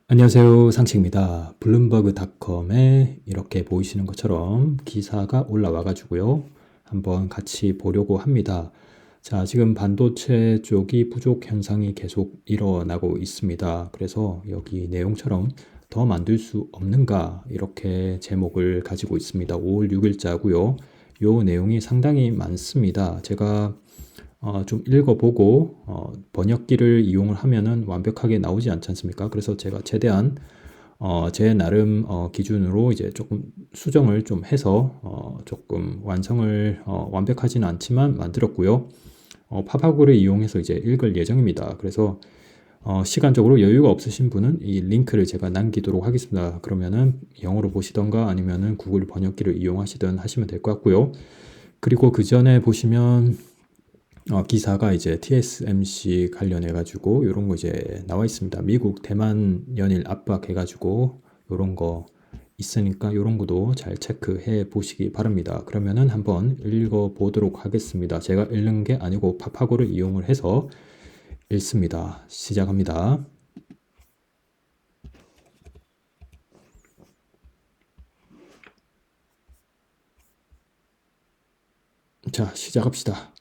안녕하세요. 상치입니다. 블룸버그닷컴에 이렇게 보이시는 것처럼 기사가 올라와 가지고요. 한번 같이 보려고 합니다. 자, 지금 반도체 쪽이 부족 현상이 계속 일어나고 있습니다. 그래서 여기 내용처럼 더 만들 수 없는가 이렇게 제목을 가지고 있습니다. 5월 6일자고요. 요 내용이 상당히 많습니다. 제가 좀 읽어보고 번역기를 이용을 하면은 완벽하게 나오지 않지 않습니까? 그래서 제가 최대한 제 나름 기준으로 이제 조금 수정을 좀 해서 조금 완성을 완벽하지는 않지만 만들었고요. 팝하고를 이용해서 이제 읽을 예정입니다. 그래서 시간적으로 여유가 없으신 분은 이 링크를 제가 남기도록 하겠습니다. 그러면은 영어로 보시던가 아니면은 구글 번역기를 이용하시든 하시면 될 것 같고요. 그리고 그 전에 보시면 기사가 이제 TSMC 관련해 가지고 이런 거 이제 나와 있습니다. 미국 대만 연일 압박해 가지고 이런 거 있으니까 이런 것도 잘 체크해 보시기 바랍니다. 그러면은 한번 읽어 보도록 하겠습니다. 제가 읽는 게 아니고 파파고를 이용을 해서 읽습니다. 시작합니다. 자, 시작합시다.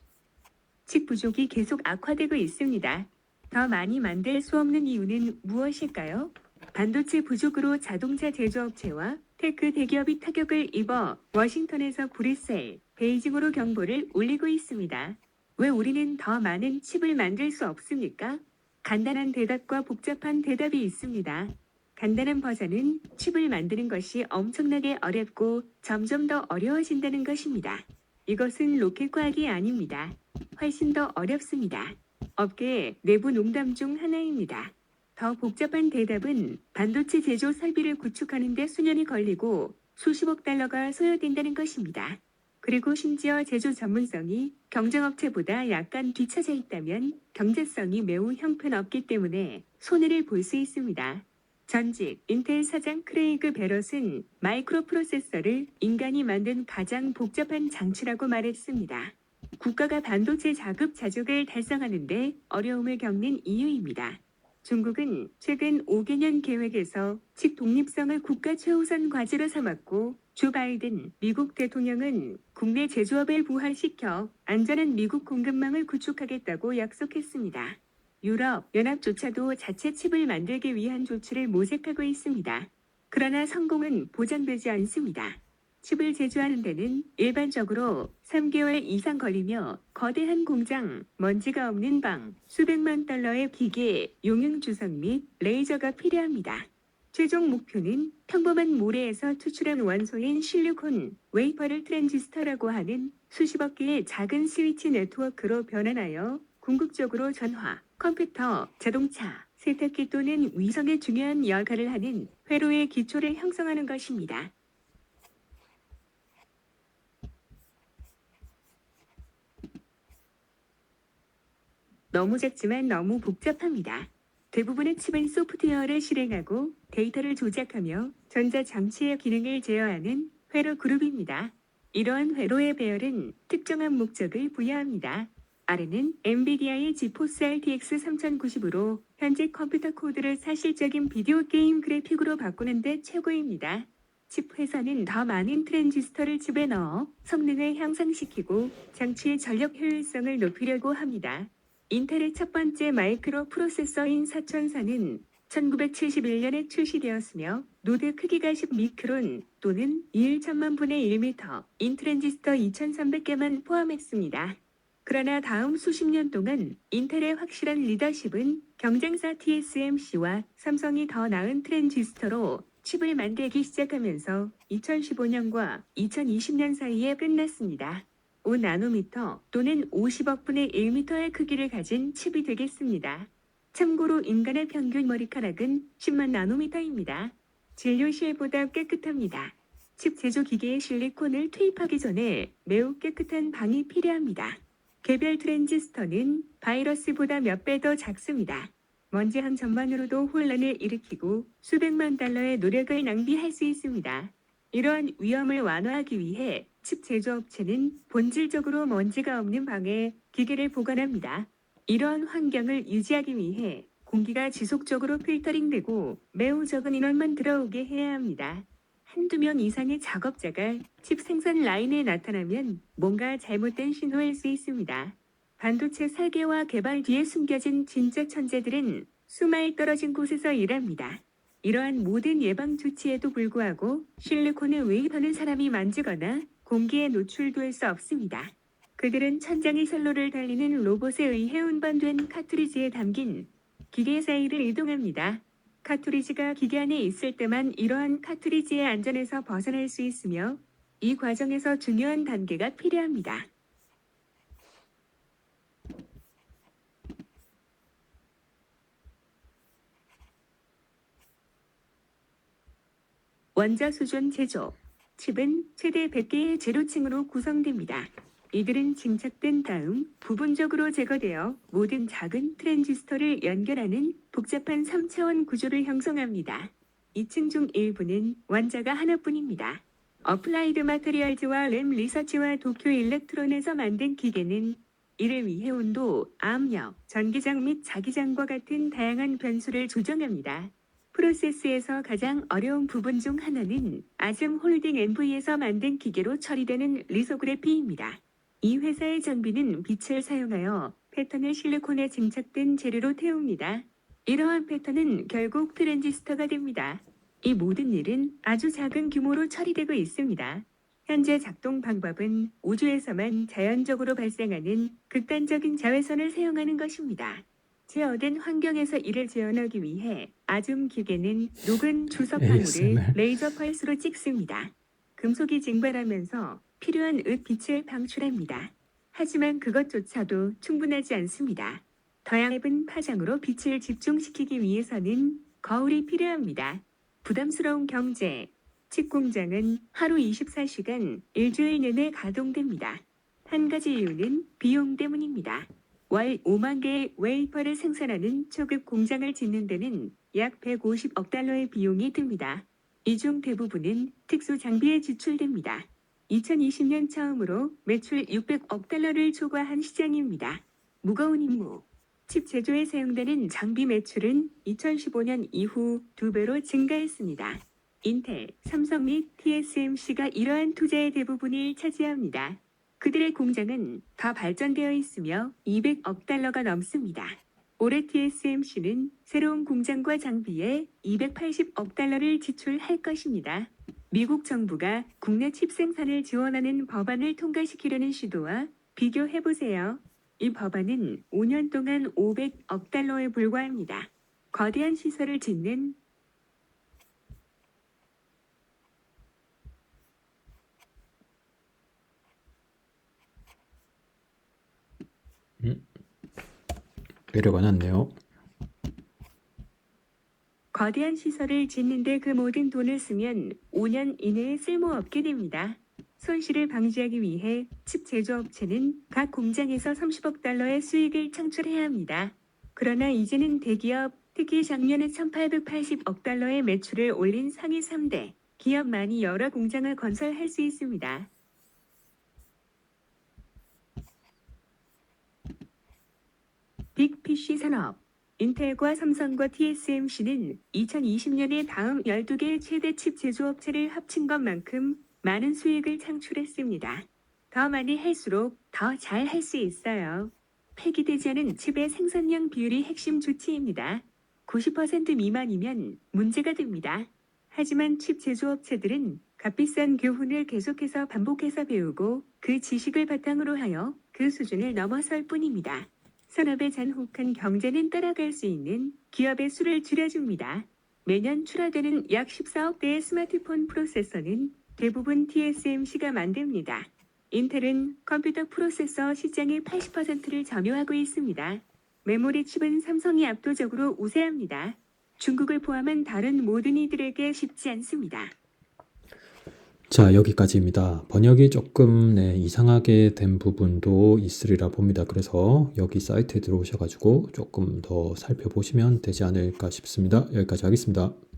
칩 부족이 계속 악화되고 있습니다. 더 많이 만들 수 없는 이유는 무엇일까요? 반도체 부족으로 자동차 제조업체와 테크 대기업이 타격을 입어 워싱턴에서 브뤼셀, 베이징으로 경보를 울리고 있습니다. 왜 우리는 더 많은 칩을 만들 수 없습니까? 간단한 대답과 복잡한 대답이 있습니다. 간단한 버전은 칩을 만드는 것이 엄청나게 어렵고 점점 더 어려워진다는 것입니다. 이것은 로켓 과학이 아닙니다. 훨씬 더 어렵습니다. 업계의 내부 농담 중 하나입니다. 더 복잡한 대답은 반도체 제조 설비를 구축하는 데 수년이 걸리고 수십억 달러가 소요된다는 것입니다. 그리고 심지어 제조 전문성이 경쟁업체보다 약간 뒤처져 있다면 경제성이 매우 형편없기 때문에 손해를 볼 수 있습니다. 전직 인텔 사장 크레이그 베럿은 마이크로 프로세서를 인간이 만든 가장 복잡한 장치라고 말했습니다. 국가가 반도체 자급자족을 달성하는데 어려움을 겪는 이유입니다. 중국은 최근 5개년 계획에서 칩 독립성을 국가 최우선 과제로 삼았고 조 바이든 미국 대통령은 국내 제조업을 부활시켜 안전한 미국 공급망을 구축하겠다고 약속했습니다. 유럽 연합조차도 자체 칩을 만들기 위한 조치를 모색하고 있습니다. 그러나 성공은 보장되지 않습니다. 칩을 제조하는 데는 일반적으로 3개월 이상 걸리며 거대한 공장, 먼지가 없는 방, 수백만 달러의 기계, 용융 주석 및 레이저가 필요합니다. 최종 목표는 평범한 모래에서 추출한 원소인 실리콘, 웨이퍼를 트랜지스터라고 하는 수십억 개의 작은 스위치 네트워크로 변환하여 궁극적으로 전화, 컴퓨터, 자동차, 세탁기 또는 위성에 중요한 역할을 하는 회로의 기초를 형성하는 것입니다. 너무 작지만 너무 복잡합니다. 대부분의 칩은 소프트웨어를 실행하고 데이터를 조작하며 전자장치의 기능을 제어하는 회로 그룹입니다. 이러한 회로의 배열은 특정한 목적을 부여합니다. 아래는 엔비디아의 지포스 RTX 3090으로 현재 컴퓨터 코드를 사실적인 비디오 게임 그래픽으로 바꾸는 데 최고입니다. 칩 회사는 더 많은 트랜지스터를 칩에 넣어 성능을 향상시키고 장치의 전력 효율성을 높이려고 합니다. 인텔의 첫 번째 마이크로 프로세서인 4004는 1971년에 출시되었으며 노드 크기가 10미크론 또는 1천만 분의 1미터, 인트랜지스터 2300개만 포함했습니다. 그러나 다음 수십 년 동안 인텔의 확실한 리더십은 경쟁사 TSMC와 삼성이 더 나은 트랜지스터로 칩을 만들기 시작하면서 2015년과 2020년 사이에 끝났습니다. 5나노미터 또는 50억 분의 1미터의 크기를 가진 칩이 되겠습니다. 참고로 인간의 평균 머리카락은 10만 나노미터입니다. 진료실보다 깨끗합니다. 칩 제조 기계에 실리콘을 투입하기 전에 매우 깨끗한 방이 필요합니다. 개별 트랜지스터는 바이러스보다 몇 배 더 작습니다. 먼지 한 점만으로도 혼란을 일으키고 수백만 달러의 노력을 낭비할 수 있습니다. 이러한 위험을 완화하기 위해 칩 제조업체는 본질적으로 먼지가 없는 방에 기계를 보관합니다. 이러한 환경을 유지하기 위해 공기가 지속적으로 필터링되고 매우 적은 인원만 들어오게 해야 합니다. 한두 명 이상의 작업자가 칩 생산 라인에 나타나면 뭔가 잘못된 신호일 수 있습니다. 반도체 설계와 개발 뒤에 숨겨진 진짜 천재들은 수마일 떨어진 곳에서 일합니다. 이러한 모든 예방 조치에도 불구하고 실리콘을 웨이퍼는 사람이 만지거나 공기에 노출될 수 없습니다. 그들은 천장의 선로를 달리는 로봇에 의해 운반된 카트리지에 담긴 기계 사이를 이동합니다. 카트리지가 기계 안에 있을 때만 이러한 카트리지의 안전에서 벗어날 수 있으며 이 과정에서 중요한 단계가 필요합니다. 원자 수존 제조. 칩은 최대 100개의 제로층으로 구성됩니다. 이들은 증착된 다음 부분적으로 제거되어 모든 작은 트랜지스터를 연결하는 복잡한 3차원 구조를 형성합니다. 2층 중 일부는 원자가 하나뿐입니다. 어플라이드 마테리얼즈와 램 리서치와 도쿄 일렉트론에서 만든 기계는 이를 위해 온도, 압력, 전기장 및 자기장과 같은 다양한 변수를 조정합니다. 프로세스에서 가장 어려운 부분 중 하나는 아즘 홀딩 NV에서 만든 기계로 처리되는 리소그래피입니다. 이 회사의 장비는 빛을 사용하여 패턴을 실리콘에 증착된 재료로 태웁니다. 이러한 패턴은 결국 트랜지스터가 됩니다. 이 모든 일은 아주 작은 규모로 처리되고 있습니다. 현재 작동 방법은 우주에서만 자연적으로 발생하는 극단적인 자외선을 사용하는 것입니다. 제어된 환경에서 이를 재현하기 위해 아즘 기계는 녹은 주석방울을 ASMR. 레이저 펄스로 찍습니다. 금속이 증발하면서 필요한 빛을 방출합니다. 하지만 그것조차도 충분하지 않습니다. 더 얇은 파장으로 빛을 집중시키기 위해서는 거울이 필요합니다. 부담스러운 경제. 칩 공장은 하루 24시간 일주일 내내 가동됩니다. 한 가지 이유는 비용 때문입니다. 월 5만 개의 웨이퍼를 생산하는 초급 공장을 짓는 데는 약 150억 달러의 비용이 듭니다. 이 중 대부분은 특수 장비에 지출됩니다. 2020년 처음으로 매출 600억 달러를 초과한 시장입니다. 무거운 임무. 칩 제조에 사용되는 장비 매출은 2015년 이후 2배로 증가했습니다. 인텔, 삼성 및 TSMC가 이러한 투자의 대부분을 차지합니다. 그들의 공장은 더 발전되어 있으며 200억 달러가 넘습니다. 올해 TSMC는 새로운 공장과 장비에 280억 달러를 지출할 것입니다. 미국 정부가 국내 칩 생산을 지원하는 법안을 통과시키려는 시도와 비교해보세요. 이 법안은 5년 동안 500억 달러에 불과합니다. 거대한 시설을 짓는 배려가 났네요. 거대한 시설을 짓는데 그 모든 돈을 쓰면 5년 이내에 쓸모없게 됩니다. 손실을 방지하기 위해 칩 제조업체는 각 공장에서 30억 달러의 수익을 창출해야 합니다. 그러나 이제는 대기업, 특히 작년에 1880억 달러의 매출을 올린 상위 3대 기업만이 여러 공장을 건설할 수 있습니다. 빅 PC 산업. 인텔과 삼성과 TSMC는 2020년에 다음 12개의 최대 칩 제조업체를 합친 것만큼 많은 수익을 창출했습니다. 더 많이 할수록 더 잘 할 수 있어요. 폐기되지 않은 칩의 생산량 비율이 핵심 조치입니다. 90% 미만이면 문제가 됩니다. 하지만 칩 제조업체들은 값비싼 교훈을 계속해서 반복해서 배우고 그 지식을 바탕으로 하여 그 수준을 넘어설 뿐입니다. 산업의 잔혹한 경제는 따라갈 수 있는 기업의 수를 줄여줍니다. 매년 출하되는 약 14억 대의 스마트폰 프로세서는 대부분 TSMC가 만듭니다. 인텔은 컴퓨터 프로세서 시장의 80%를 점유하고 있습니다. 메모리 칩은 삼성이 압도적으로 우세합니다. 중국을 포함한 다른 모든 이들에게 쉽지 않습니다. 자, 여기까지입니다. 번역이 조금 이상하게 된 부분도 있으리라 봅니다. 그래서 여기 사이트에 들어오셔가지고 조금 더 살펴보시면 되지 않을까 싶습니다. 여기까지 하겠습니다.